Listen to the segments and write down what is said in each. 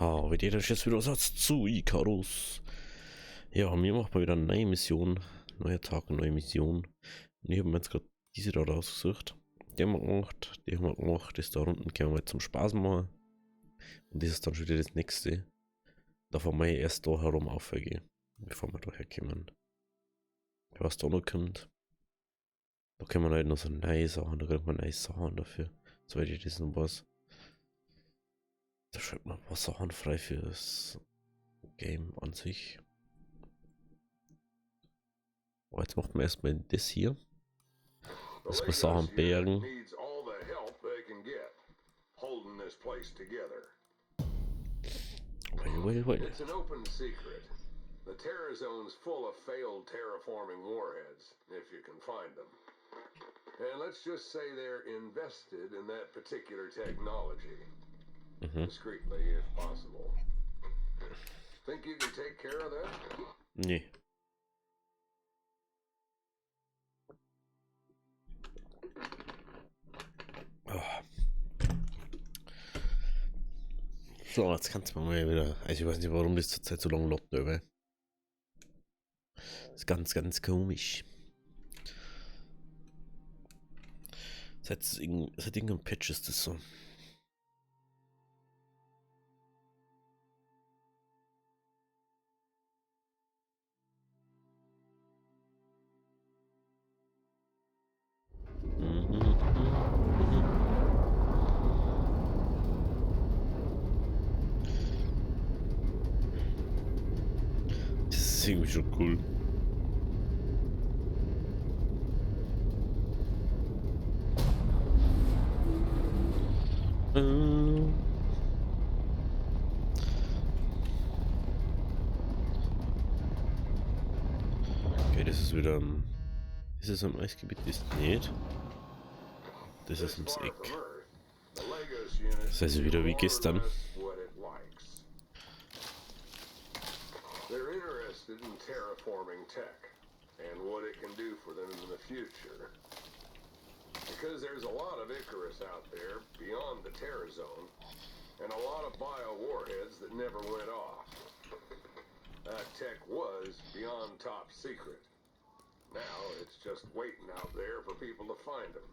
Ha, wie der ist jetzt wieder Satz zu Icarus. Ja, wir machen mal wieder eine neue Mission. Neuer Tag, neue Mission. Und ich habe mir jetzt gerade diese da rausgesucht. Die haben wir gemacht, die haben wir gemacht. Das da unten können wir jetzt zum Spaß machen. Und das ist dann schon wieder das nächste. Da fahren wir erst da herum aufgehen, bevor wir da herkommen. Was da noch kommt. Da können wir halt noch so neue Sachen, da kriegt man neue Sachen dafür. Soweit ich das noch weiß. Da schreibt man ein paar Sachen frei für das Game an sich. Aber jetzt macht man erstmal das hier. Dass wir Sachen bergen. Well. It's an open secret. The Terra Zone's full of failed terraforming warheads, if you can find them. And let's just say they're invested in that particular technology. Discreetly, if possible. Think you can take care of that? Nee. Oh. So, jetzt kannst du mal wieder. Also ich weiß nicht, warum das zurzeit so lange läuft, aber das ist ganz, ganz komisch. Seit irgendeinem Patch ist das so. Das ist irgendwie schon cool. Okay, das ist wieder. Ist es am Eisgebiet? Ist nicht. Das ist ums Eck. Das ist also wieder wie gestern. They're interested in terraforming tech and what it can do for them in the future. Because there's a lot of Icarus out there beyond the Terra Zone, and a lot of bio-warheads that never went off. That tech was beyond top secret. Now it's just waiting out there for people to find them.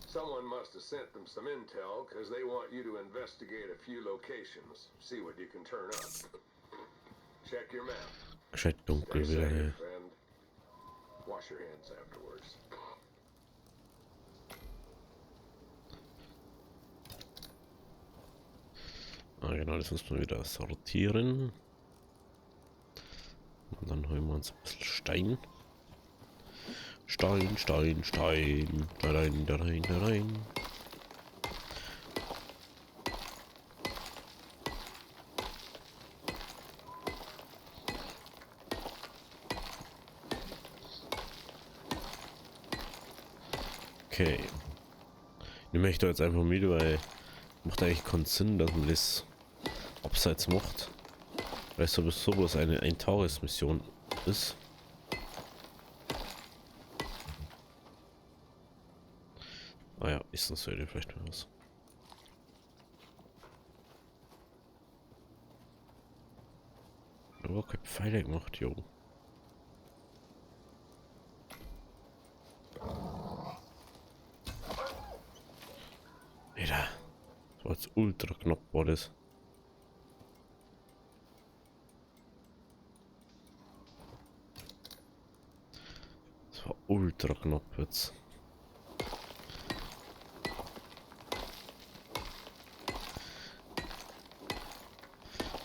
Someone must have sent them some intel because they want you to investigate a few locations, see what you can turn up. Check your map. Scheint dunkel Stay wieder. safe and wash your hands afterwards. Ah genau, das muss man wieder sortieren. Und dann holen wir uns ein bisschen Stein. Stein. Da rein. Okay. Ich möchte jetzt einfach mit, weil macht eigentlich keinen Sinn, dass man das abseits macht. Weil es sowieso bloß eine Eintagesmission ist. Ah ja, ist das heute vielleicht mal was. Aber kein Pfeile gemacht, jo. Alter, das war jetzt ultra knapp, war das. Das war ultra knapp jetzt.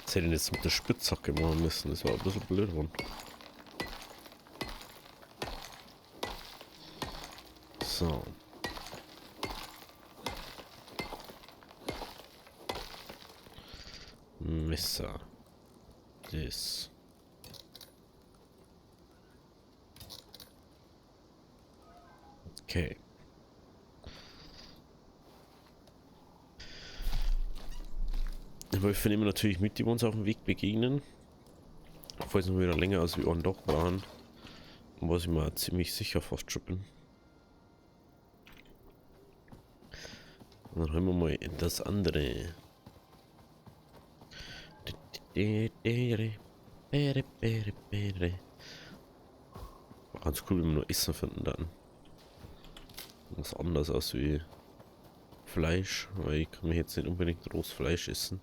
Was hätte ich jetzt mit der Spitzhacke machen müssen? Das war ein bisschen blöd geworden. So. Messer. Das. Okay. Aber wir nehmen natürlich mit, die uns auf dem Weg begegnen. Falls wir wieder länger als wir einen Tag waren. Was ich mal ziemlich sicher fast schon bin. Und dann hören wir mal das andere. War ganz cool, wenn wir nur Essen finden dann. Was anders aus wie Fleisch, weil ich kann mir jetzt nicht unbedingt rohes Fleisch essen.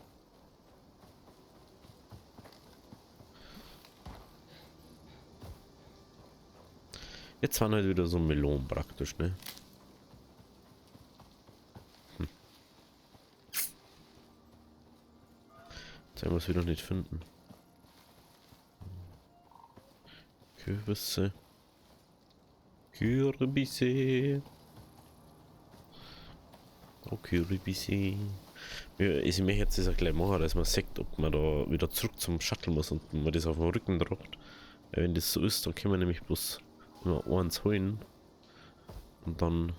Jetzt waren halt wieder so Melonen praktisch, ne? Jetzt werden wir es wieder nicht finden. Kürbisse. Kürbisse. Oh, Kürbisse. Ja, ich möchte jetzt das gleich machen, dass man sagt, ob man da wieder zurück zum Shuttle muss und man das auf den Rücken drückt. Weil wenn das so ist, dann können wir nämlich bloß nur eins holen und dann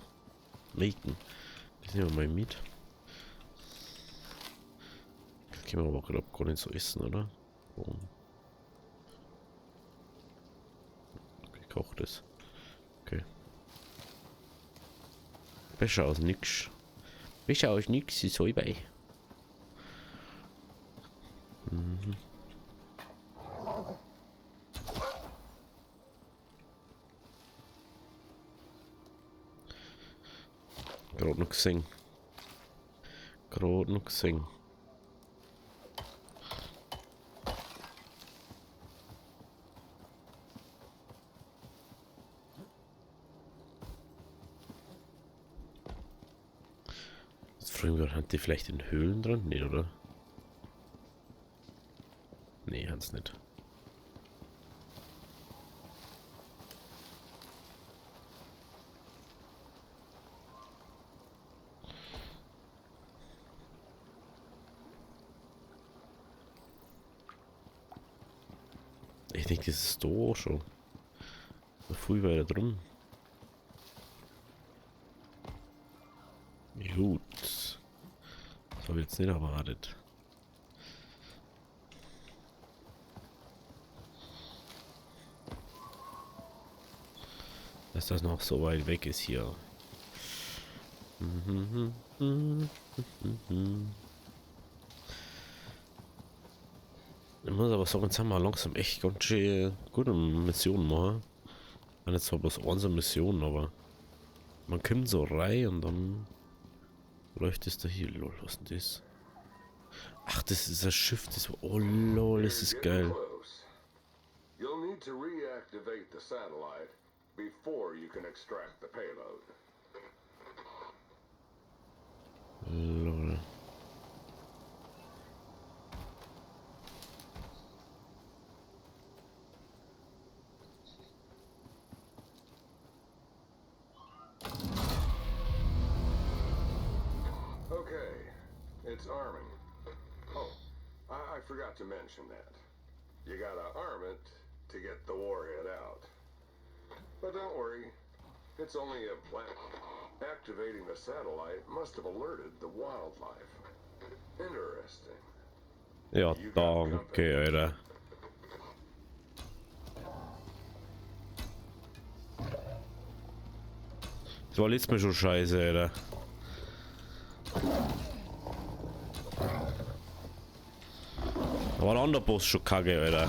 legen. Das nehmen wir mal mit. Das können wir aber gerade gar nicht so essen, oder? Oh. Gekocht ist. Okay. Besser aus nix. Besser aus nix ist Salbei. Mhm. Gerade noch gesehen. Gerade noch gesehen. Früher hat die vielleicht in Höhlen dran? Nee, oder? Nee, hat's nicht. Ich denke, das ist da schon. So früh weiter drum. Gut. Das habe ich jetzt nicht erwartet. Dass das noch so weit weg ist hier. Ich muss aber sagen, jetzt haben wir langsam echt ganz schön gute Missionen machen. Und jetzt zwar bloß unsere Mission, aber man kommt so rein und dann läuft es da hier. Lol, was ist denn das? Ach, das ist das Schiff, das. Oh lol, das ist geil. You'll need to reactivate the satellite before you can extract the payload. Lol. Okay, it's arming. Oh, I forgot to mention that. You gotta arm it to get the warhead out. But don't worry, it's only a plant. Activating the satellite must have alerted the wildlife. Interesting. Ja, danke, Alter. Das war letztes Mal schon scheiße, Alter. Da war der andere Boss schon kacke, Alter.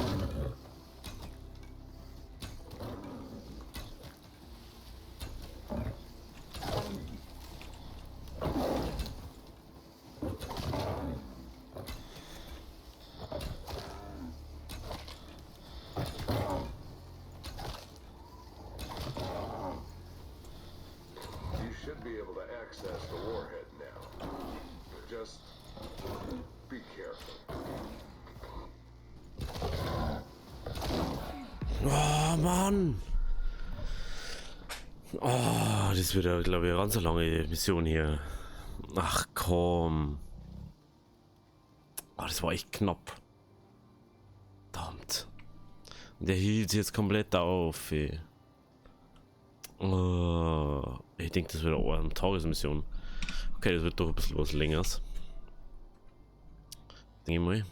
You should be able to access the warhead now. Just be careful. Oh, Mann. Oh, das wird ja, glaube ich, eine ganz lange Mission hier. Ach, komm. Oh, das war echt knapp. Verdammt. Der hielt jetzt komplett auf, ey. Oh, ich denke, das wird auch eine Tagesmission. Okay, das wird doch ein bisschen was Längeres. Denke ich mal.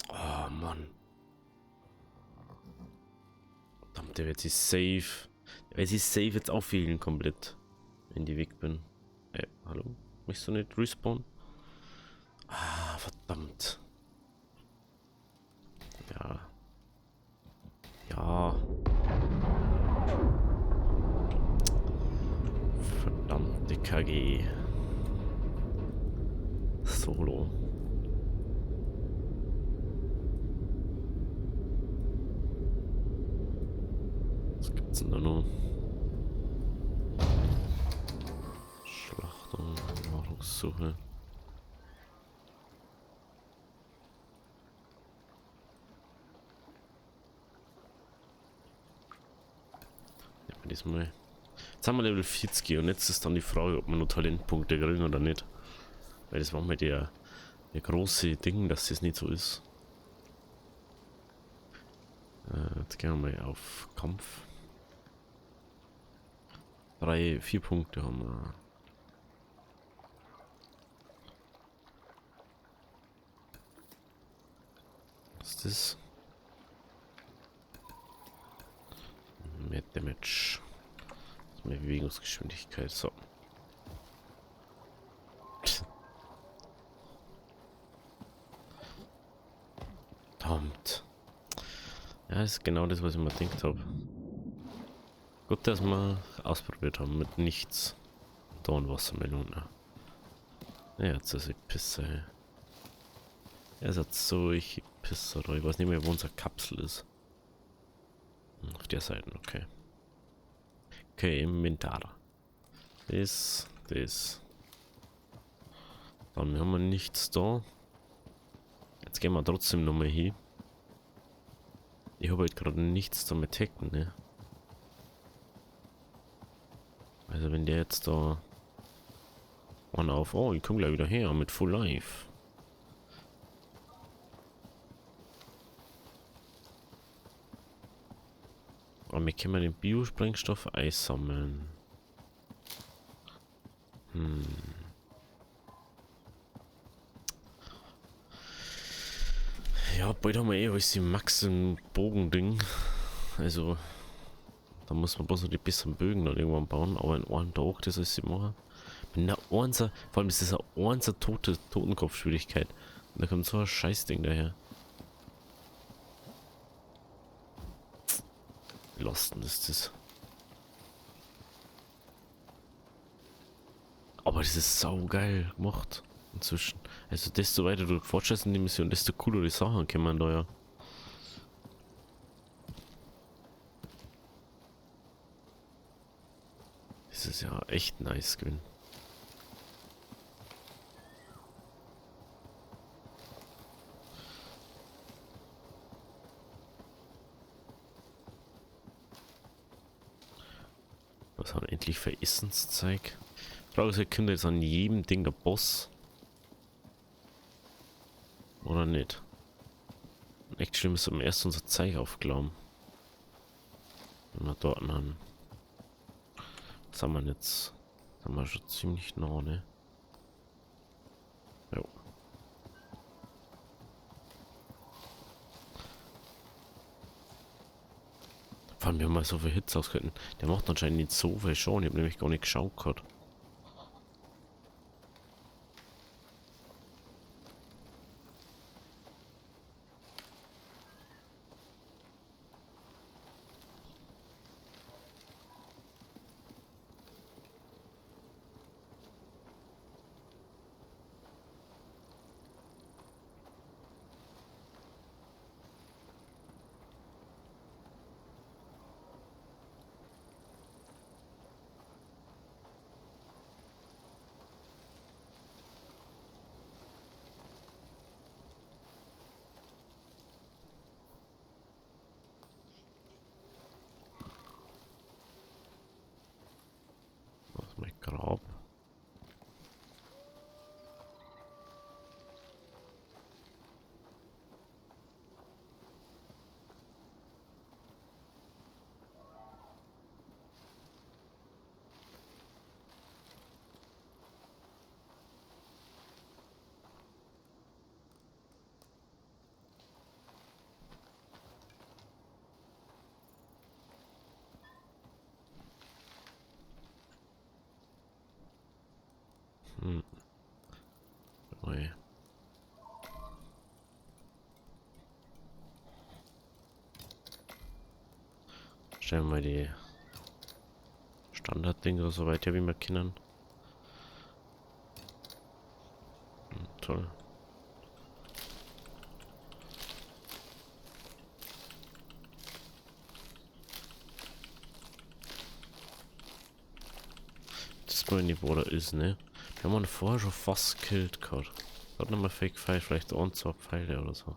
Oh, Mann. Verdammt, der wird sich safe. Der wird sich safe jetzt auffehlen komplett. Wenn ich weg bin. Hallo? Möchtest du nicht respawnen? Ah, verdammt. TKG. Solo. Was gibt's denn da noch? Schlachtung, Nahrungssuche. Ja, diesmal. Jetzt haben wir Level 40 und jetzt ist dann die Frage, ob wir nur Talentpunkte kriegen oder nicht. Weil das war mal der große Ding, dass das nicht so ist. Jetzt gehen wir mal auf Kampf. 4 Punkte haben wir. Was ist das? Mehr Damage. Das ist mehr Bewegungsgeschwindigkeit. So. Verdammt. Ja, das ist genau das, was ich mir gedacht habe. Gut, dass wir ausprobiert haben mit nichts. Da eine Wassermelone. Ja, jetzt ist die Pisse. Er sagt so, ich Pisse, oder ich weiß nicht mehr, wo unsere Kapsel ist. Auf der Seite, okay. Okay, Inventar. Das. Dann haben wir nichts da. Jetzt gehen wir trotzdem nochmal hin. Ich habe halt gerade nichts zum Attacken, ne? Also wenn der jetzt da auf, oh, ich komme gleich wieder her mit Full Life. Aber wir können den Biosprengstoff einsammeln. Ja, bald haben wir eh alles im Max im Bogending. Also, da muss man bloß noch die besseren Bögen dann irgendwann bauen. Aber in einem Tag, das ist immer. Wenn der Einser, vor allem ist das eine Einser Totenkopfschwierigkeit. Und da kommt so ein Scheißding daher. Losten ist das. Aber das ist saugeil gemacht. Inzwischen. Also desto weiter du fortschreitest in die Mission, desto coolere Sachen kann man da ja. Das ist ja echt nice gewesen. Was haben wir endlich für Essenszeug? Frage ist, kommt jetzt an jedem Ding der Boss? Oder nicht? Echt schlimm ist, am ersten unser Zeug aufgelaufen. Wenn wir dort haben. Was haben wir jetzt? Das haben wir schon ziemlich nah, ne? Jo. Vor allem, wir haben mal so viel Hits ausgehalten. Der macht anscheinend nicht so viel Schaden. Ich habe nämlich gar nicht geschaut gehabt. Was mein Grab. Ui. Stellen wir die Standarddinger so weit her, wie wir können. toll. Das mal nicht, wo der ist, ne? Wir haben ihn vorher schon fast gekillt gehabt. Hat nochmal Fake Pfeil, vielleicht ein, zwei Pfeile oder so.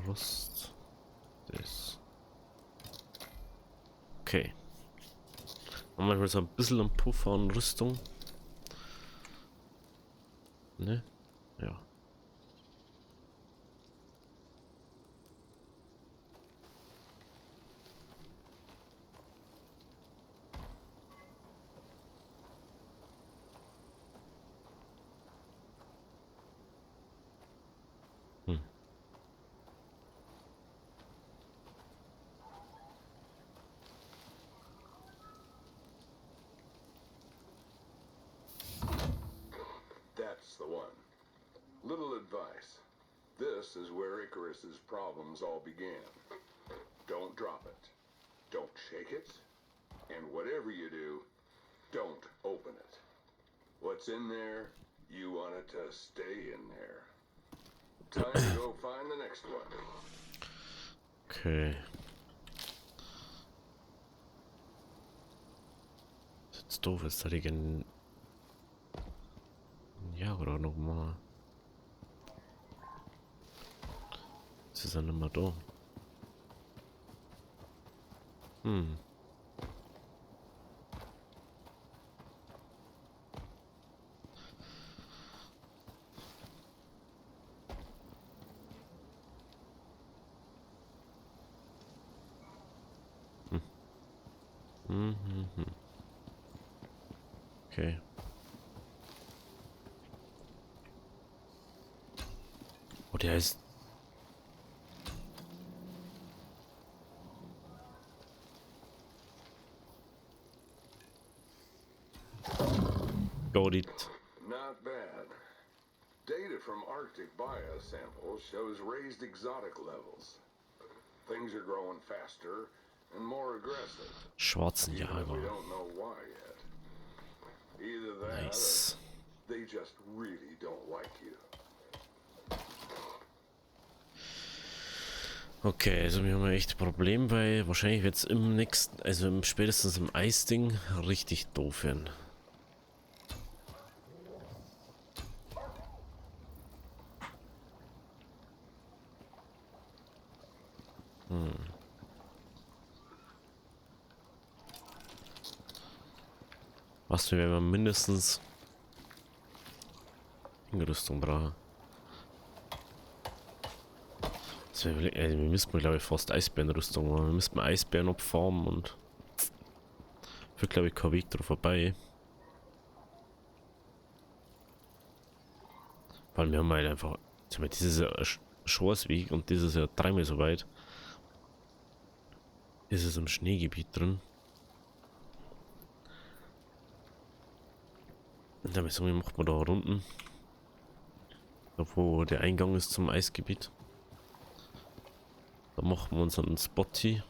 Rust. Das. Okay. Haben wir so ein bisschen einen Puffer an Rüstung. Ne? Ja. Hm. That's the one. Little advice. This is where Icarus's problems all began. Don't drop it. Don't shake it. And whatever you do, don't open it. What's in there, you want it to stay in there. Time to go find the next one. Okay. Das ist jetzt doof, jetzt hätte ich ein... Ja, oder nochmal. Jetzt ist er nicht mehr da. Hm. Okay. Oh, der ist... Got it. Not bad. Data from Arctic biosamples shows raised exotic levels. Things are growing faster and more aggressive. Schwarzen Even if we Jager. don't know why yet. Either that Nice. or they just really don't like you. Okay, also wir haben echt ein Problem, weil wahrscheinlich wird es im nächsten, also spätestens im Eisding richtig doof werden. Was wir werden mindestens Rüstung brauchen. Also wir müssen, glaube ich, fast Eisbärenrüstung machen. Wir müssen Eisbären abfarmen und führt, glaube ich, kein Weg drauf vorbei. Weil wir haben halt einfach, dieses ist ja ein Schwarzweg und dieses ist ja dreimal so weit. Ist es im Schneegebiet drin. Und damit so, wie macht man da Runden? Da wo der Eingang ist zum Eisgebiet. Da machen wir unseren Spot hier.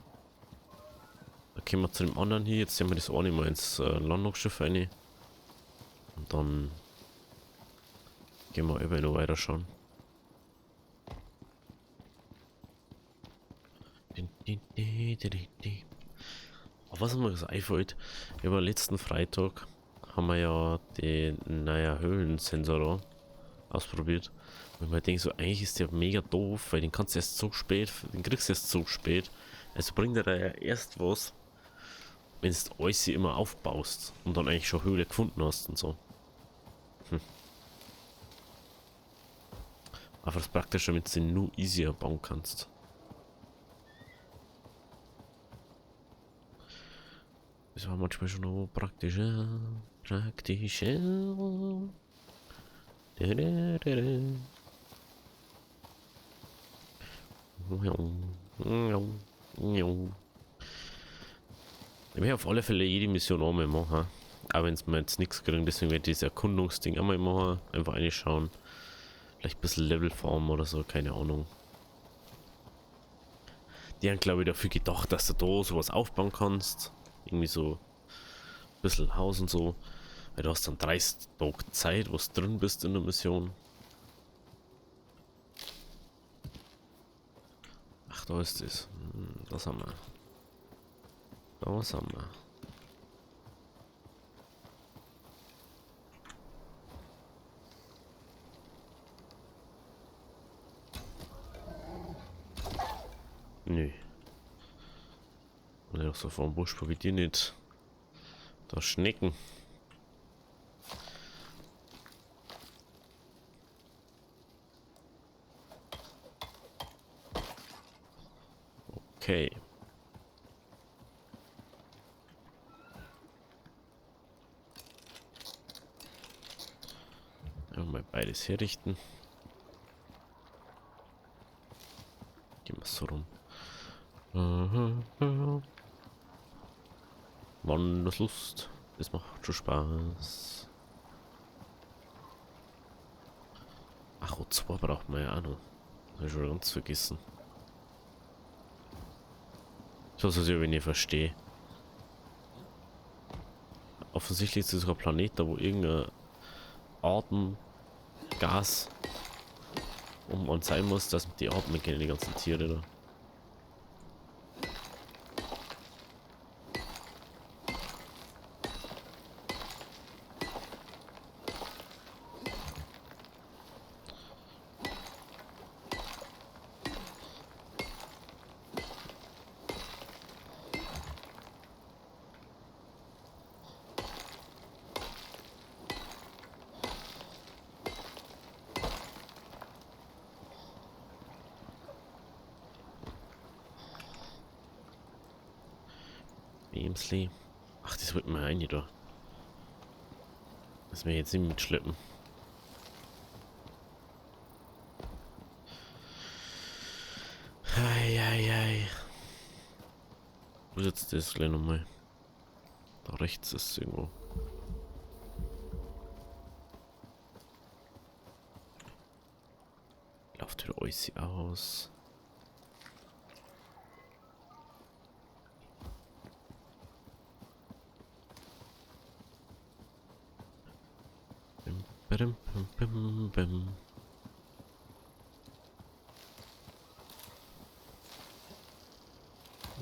Da kommen wir zu dem anderen hier. Jetzt sehen wir das auch nicht mal ins Landungsschiff rein. Und dann gehen wir über noch weiter schauen. Aber was mir das einfällt, über letzten Freitag haben wir ja den neuen Höhlensensor da ausprobiert. Und man denkt so, eigentlich ist der mega doof, weil den kannst du erst so spät, den kriegst du erst so spät. Also bringt er da ja erst was, wenn du alles immer aufbaust und dann eigentlich schon Höhle gefunden hast und so. Aber das ist praktisch, damit du nur easier bauen kannst. Das war manchmal schon noch praktischer. Praktischer. Ich werde auf alle Fälle jede Mission einmal machen. Aber wenn es mir jetzt nichts kriegen, deswegen werde ich dieses Erkundungsding einmal machen, einfach reinschauen. Vielleicht ein bisschen Levelform oder so, keine Ahnung. Die haben, glaube ich, dafür gedacht, dass du da sowas aufbauen kannst. Irgendwie so ein bisschen Haus und so. Weil du hast dann 30 Tage Zeit, wo du drin bist in der Mission. Ach, da ist es. Das haben wir. Das haben wir. Nö. Und auch so vom Busch probiert nicht. Da Schnecken. Okay. Mal beides herrichten. Gehen wir so rum. Wanderlust. Das macht schon Spaß. Ach, O2 braucht man ja auch noch. Hab ich schon ganz vergessen. So, was ich nicht verstehe. Offensichtlich ist es ein Planet, da wo irgendein Atemgas und sein muss, dass die atmen können, die ganzen Tiere da. Beamsley. Ach, das wird mir ein da. Das wir jetzt nicht mitschleppen. Eieiei. Wo sitzt das gleich nochmal? Da rechts ist es irgendwo. Lauft wieder alles aus. Bim, bim, bim, bim.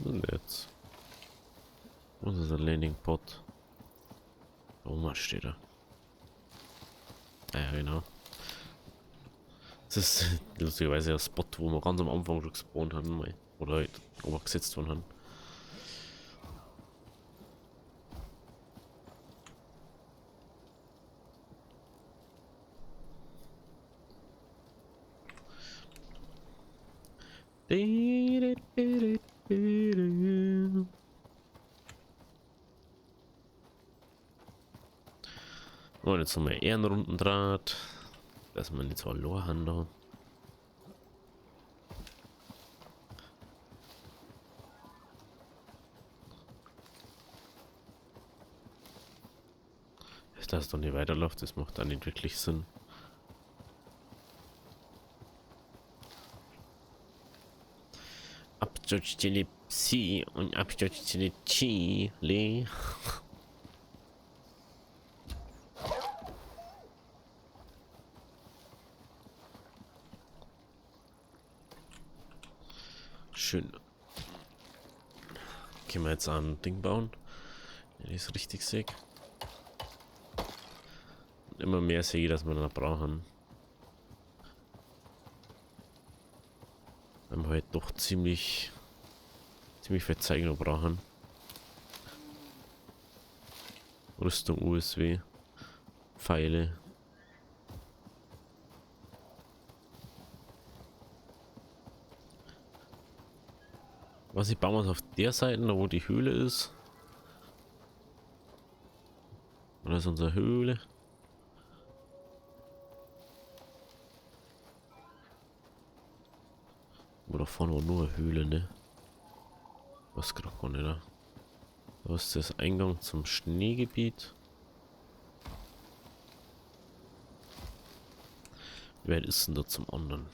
Und jetzt. Wo ist der Landing Pod? Da oben steht er. Ah ja, genau. Das ist lustigerweise der Spot, wo wir ganz am Anfang schon gespawnt haben. Oder halt gesetzt worden haben. Und jetzt haben wir Ehrenrundendraht, dass wir nicht so verloren haben da. Dass es doch nicht weiterläuft, das macht dann nicht wirklich Sinn. Absturz Chili Psi und Absturz Chili Chile. Schön. Können wir jetzt ein Ding bauen, wenn ich es richtig sehe. Immer mehr sehe, dass wir da brauchen. Weil wir halt doch ziemlich viel Zeichen brauchen. Rüstung, USW, Pfeile. Was ich bauen wir auf der Seite, wo die Höhle ist. Oder ist unsere Höhle? Oder vorne war nur eine Höhle, ne? Was gerade gar nicht da. Da ist das Eingang zum Schneegebiet. Wer ist denn da zum anderen?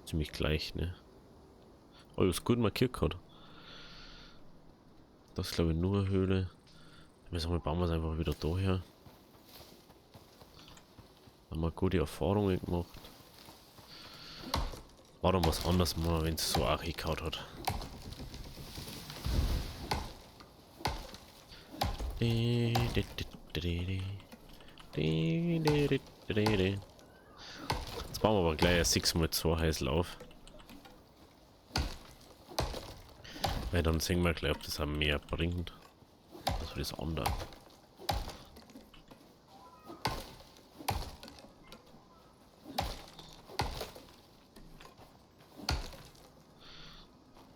Ziemlich gleich, ne? Oh, das ist gut markiert gerade. Das ist glaube ich nur eine Höhle. Wir bauen wir es einfach wieder daher. Haben wir gute Erfahrungen gemacht. War dann was anderes mal, wenn es so auch gekaut hat. Jetzt bauen wir aber gleich ein 6x2 Häusl auf. Weil dann sehen wir gleich, ob das auch mehr bringt. als das andere.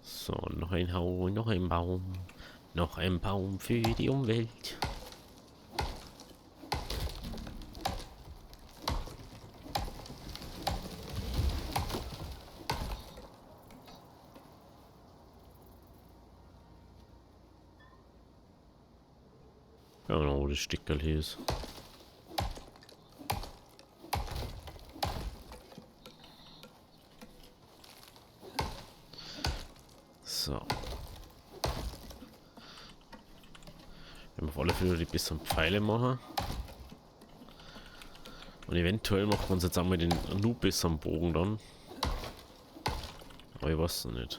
So, noch ein Haus, noch ein Baum. Noch ein Baum für die Umwelt. Genau, wo das Stickerl hier ist. So. Wir haben auf alle Fälle die bisschen Pfeile machen. Und eventuell macht man uns jetzt einmal den Anubis am Bogen dann. Aber ich weiß es nicht.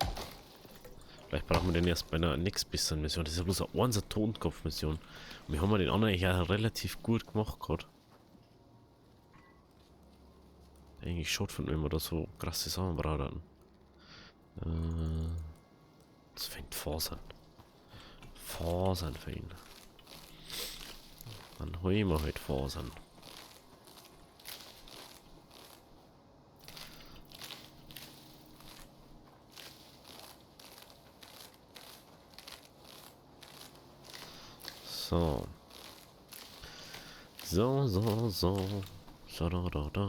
Vielleicht brauchen wir den erst bei einer nächsten Mission. Das ist ja bloß eine einser Totenkopf-Mission. Und wir haben den anderen ja relativ gut gemacht gerade. Eigentlich schaut von wenn wir da so krasse Sachen brauchen. Das fängt Fasern. Fasern für ihn. Dann holen wir halt Fasern. So. So. Da.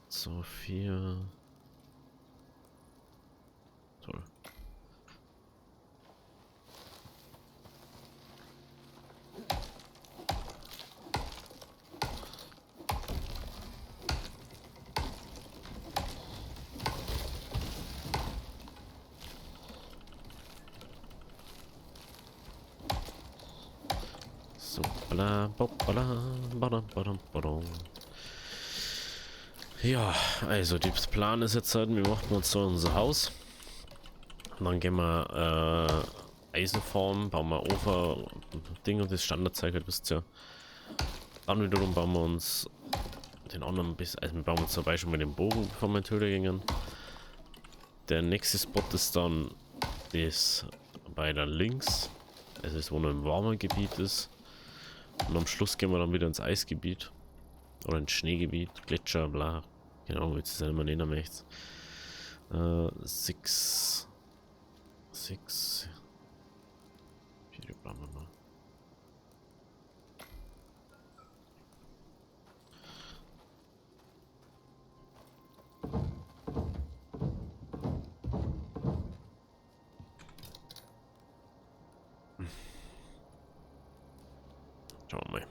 So, 4. Toll. So, ja, also der Plan ist jetzt halt, wir machen uns so unser Haus. Und dann gehen wir Eisenform, bauen wir Ofen, Ding und das Standardzeug halt, wisst ihr. Dann wiederum bauen wir uns den anderen bis, also wir bauen uns zum Beispiel mit dem Bogen, bevor wir in die Höhle gingen. Der nächste Spot ist dann das weiter links, also das wo noch im warmen Gebiet ist. Und am Schluss gehen wir dann wieder ins Eisgebiet. Oder ins Schneegebiet, Gletscher, bla. Genau, wie es selber nennen möchtest. 6. Wie brauchen wir noch? Schauen wir mal.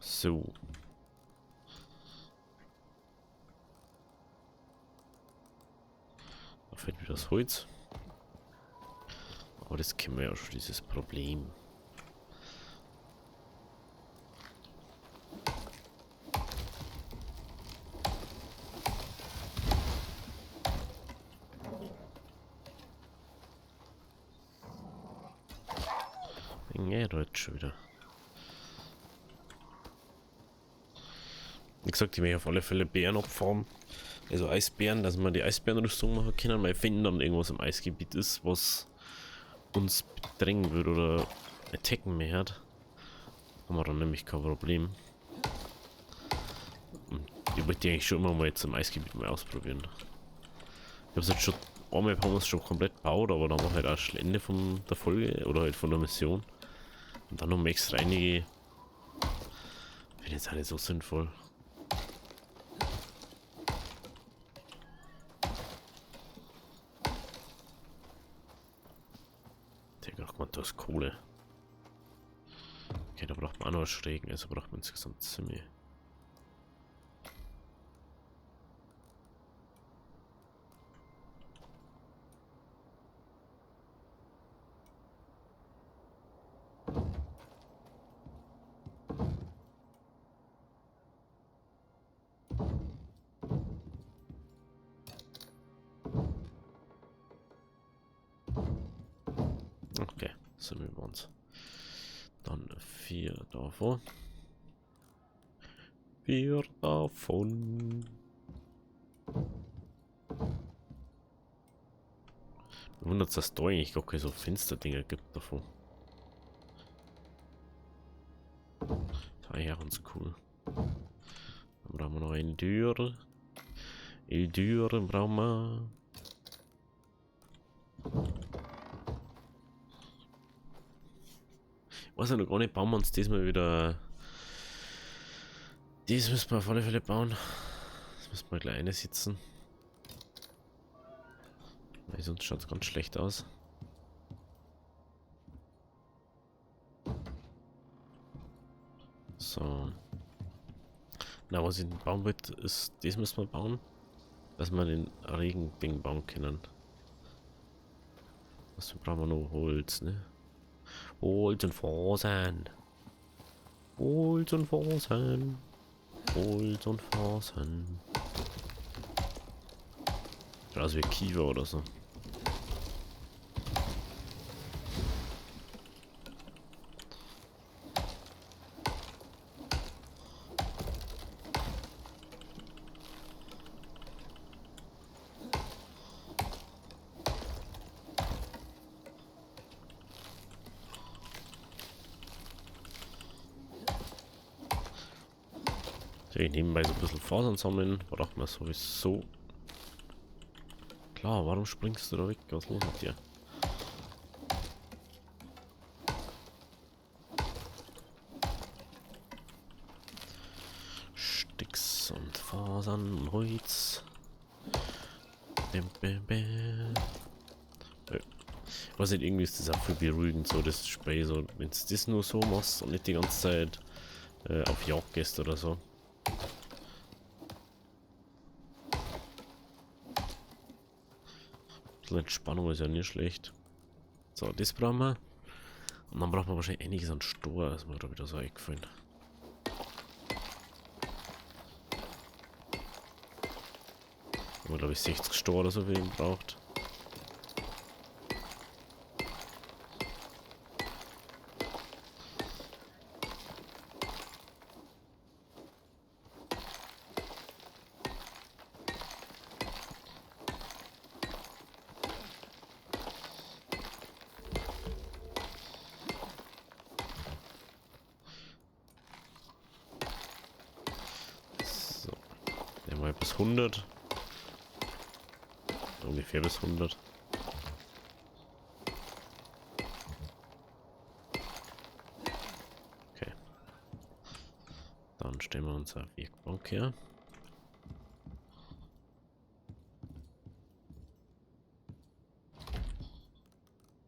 So. Da fällt wieder das Holz. Aber das kennen wir ja schon, dieses Problem. Ja, dort schon wieder. Wie gesagt, ich werde auf alle Fälle Bären abfahren. Also Eisbären, dass wir die Eisbärenrüstung machen können, weil wenn dann irgendwas im Eisgebiet ist, was uns bedrängen wird oder attacken mehr hat, haben wir dann nämlich kein Problem. Und Ich wollte die eigentlich schon immer mal zum Eisgebiet mal ausprobieren. Ich habe es jetzt schon einmal haben wir es schon komplett gebaut, aber dann war halt auch schon Ende von der Folge oder halt von der Mission. Und dann noch extra einige. Finde jetzt auch nicht so sinnvoll. Digga, ach man, da ist Kohle. Okay, da braucht man auch noch Schrägen, also braucht man insgesamt ziemlich. Okay, sind wir bei uns. Dann 4 davon. 4 davon. Mir wundert, dass es da eigentlich gar keine so Fensterdinger gibt davon. Das war ja ganz cool. Dann brauchen wir noch eine Tür. Die Türen brauchen wir. Ich weiß ja noch gar nicht, bauen wir uns diesmal wieder. Das müssen wir auf alle Fälle bauen. Das müssen wir gleich einsitzen. Weil sonst schaut es ganz schlecht aus. So. Na, was ich bauen will, ist, das müssen wir bauen. Dass wir den Regending bauen können. Was brauchen wir noch? Holz, ne? Holz und Fasern. Holz und Fasern. Holz und Fasern. Schaut aus wie Kiefer oder so. Ich nebenbei so ein bisschen Fasern sammeln, braucht man sowieso. Klar, warum springst du da weg? Was ist los mit dir? Sticks und Fasern und Holz. Bäm, bäm, bäm. Ich weiß nicht, irgendwie ist das auch viel beruhigend, so das Spray, so wenn du das nur so machst und nicht die ganze Zeit auf Jagd gehst oder so. Entspannung ist ja nicht schlecht. So, das brauchen wir. Und dann brauchen wir wahrscheinlich einiges an Stor, ist mir da wieder so eingefallen. Haben wir, glaube ich, 60 Stor oder so wie ihn braucht. Mal bis 100. Ungefähr bis 100. Okay. Dann stellen wir uns eine Werkbank her.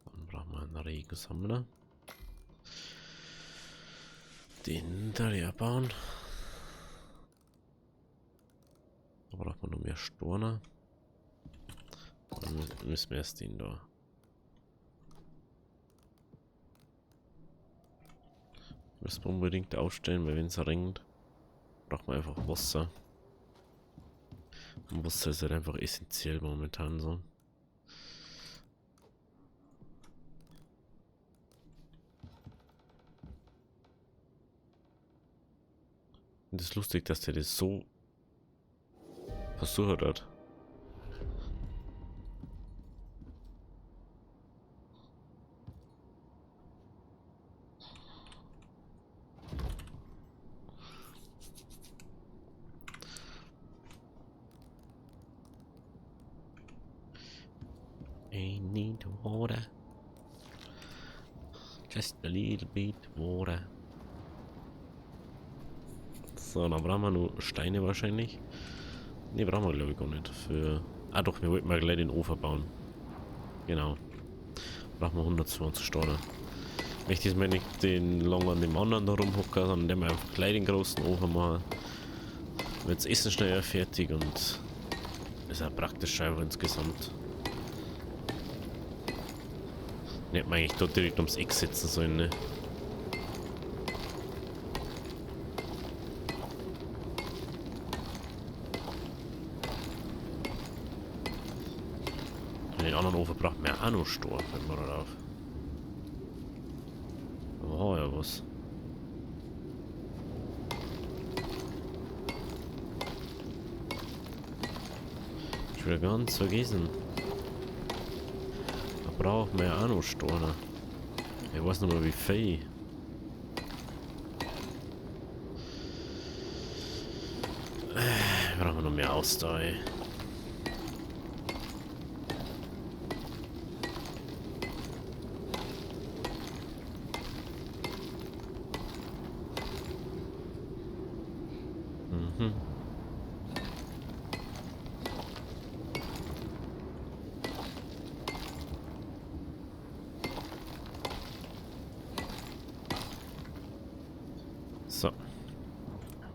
Dann brauchen wir einen Regensammler. Den da leer bauen. Da braucht man noch mehr Storner. Dann müssen wir erst den da. Müssen wir unbedingt aufstellen, weil wenn es regnet, braucht man einfach Wasser. Und Wasser ist halt einfach essentiell momentan so. Und es ist lustig, dass der das so versucht hat. I need water. Just a little bit water. So, dann brauchen wir nur Steine wahrscheinlich. Ne, brauchen wir glaube ich gar nicht. Für. Ah doch, wir wollten mal gleich den Ofen bauen. Genau. Brauchen wir 120 Steine. Wenn ich diesmal nicht den lang an dem anderen da rumhocken, sondern dem einfach gleich den großen Ofen machen, wird das Essen schneller fertig und ist auch praktisch einfach insgesamt. Ne, hätte man eigentlich dort direkt ums Eck setzen sollen, ne? Den anderen Ofen braucht man ja auch noch Stor, fällt mir da auf. Oh ja, was? Ich will ganz vergessen. Da braucht man ja auch noch Stor. Ne? Ich weiß nicht mal wie viel. Brauchen wir noch mehr Ausdauer, ey. So.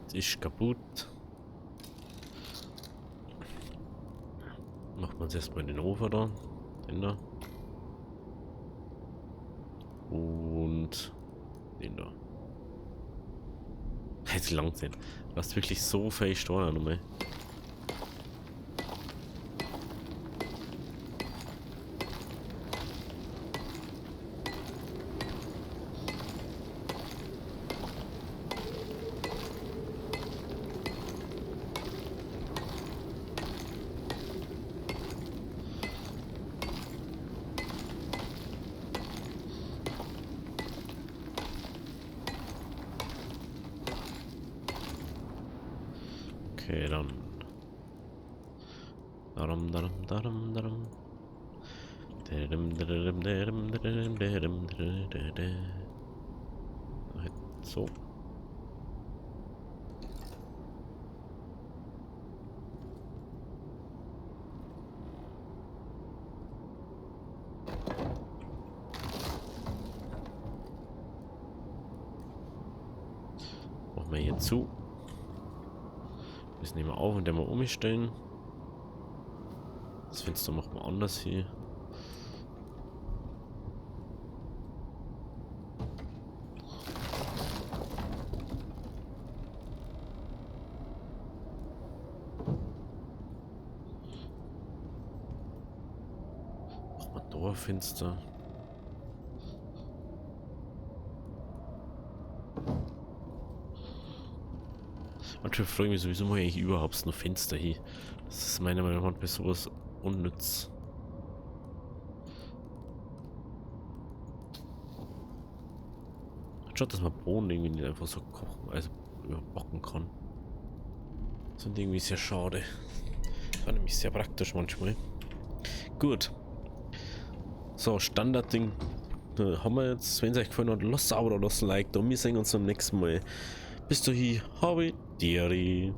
Das ist kaputt. Macht man jetzt erstmal den Ofen da. Den da. Und den da. Jetzt lang sehen. Du hast wirklich so viel Steuern nochmal. Okay, dann. Darum. So. Machen wir hier zu. Das nehmen wir auf und dann mal umstellen. Das Fenster machen wir anders hier. Machen wir da ein Fenster. Manchmal frage ich mich sowieso mal eigentlich überhaupt noch Fenster hier. Das ist meiner Meinung nach bei sowas unnütz. Anstatt dass man Bohnen irgendwie nicht einfach so kochen, also überbacken kann. Das ist irgendwie sehr schade. Das war nämlich sehr praktisch manchmal. Gut. So, Standardding haben wir jetzt. Wenn es euch gefallen hat, lasst ein Abo oder lasst ein Like da. Wir sehen uns beim nächsten Mal. Bis dahin, habe Diary.